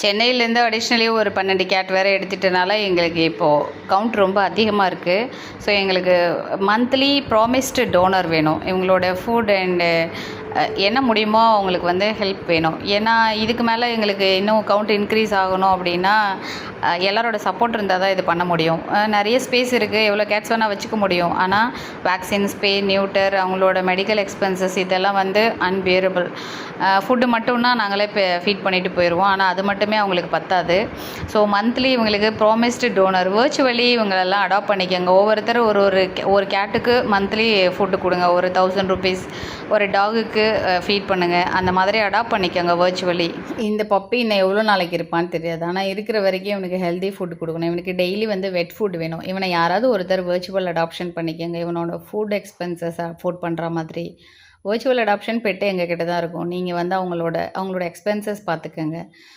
சென்னையிலேருந்து அடிஷ்னலி ஒரு 12 கேட் வேறு எடுத்துட்டனால எங்களுக்கு இப்போது கவுண்ட் ரொம்ப அதிகமாக இருக்குது. ஸோ எங்களுக்கு மந்த்லி ப்ராமிஸ்டு டோனர் வேணும். இவங்களோட ஃபுட் அண்டு என்ன முடியுமோ அவங்களுக்கு வந்து ஹெல்ப் வேணும். ஏன்னா இதுக்கு மேலே எங்களுக்கு இன்னும் கவுண்ட் இன்க்ரீஸ் ஆகணும் அப்படின்னா எல்லாரோட சப்போர்ட் இருந்தால் தான் இது பண்ண முடியும். நிறைய ஸ்பேஸ் இருக்குது, எவ்வளோ கேட்ஸ் வேணால் வச்சுக்க முடியும். ஆனால் வேக்சின், ஸ்பே, நியூட்டர், அவங்களோட மெடிக்கல் எக்ஸ்பென்சஸ் இதெல்லாம் வந்து அன்பியரபிள். ஃபுட்டு மட்டும்னா நாங்களே ஃபீட் பண்ணிட்டு போயிடுவோம். ஆனால் அது மட்டுமே அவங்களுக்கு பத்தாது. ஸோ மந்த்லி இவங்களுக்கு ப்ராமிஸ்டு டோனர் வர்ச்சுவலி இவங்களெல்லாம் அடாப்ட் பண்ணிக்கோங்க. ஒவ்வொருத்தர் ஒரு கேட்டுக்கு மந்த்லி ஃபுட்டு கொடுங்க. ஒரு 1000 ருபீஸ். ஒரு டாகுக்கு ஃபீட் பண்ணுங்கள். அந்த மாதிரி அடாப்ட் பண்ணிக்கோங்க வர்ச்சுவலி. இந்த பப்பி இன்னும் எவ்வளோ நாளைக்கு இருப்பான்னு தெரியாது. ஆனால் இருக்கிற வரைக்கும் இவனுக்கு ஹெல்தி ஃபுட் கொடுக்கணும். இவனுக்கு டெய்லி வந்து வெட் ஃபுட் வேணும். இவனை யாராவது ஒருத்தர் வர்ச்சுவல் அடாப்ஷன் பண்ணிக்கோங்க. இவனோட ஃபுட் எக்ஸ்பென்சஸ் அஃபோர்ட் பண்ணுற மாதிரி. வர்ச்சுவல் அடாப்ஷன் பெட்டு எங்கள் கிட்ட தான் இருக்கும். நீங்கள் வந்து அவங்களோட எக்ஸ்பென்சஸ் பார்த்துக்கோங்க.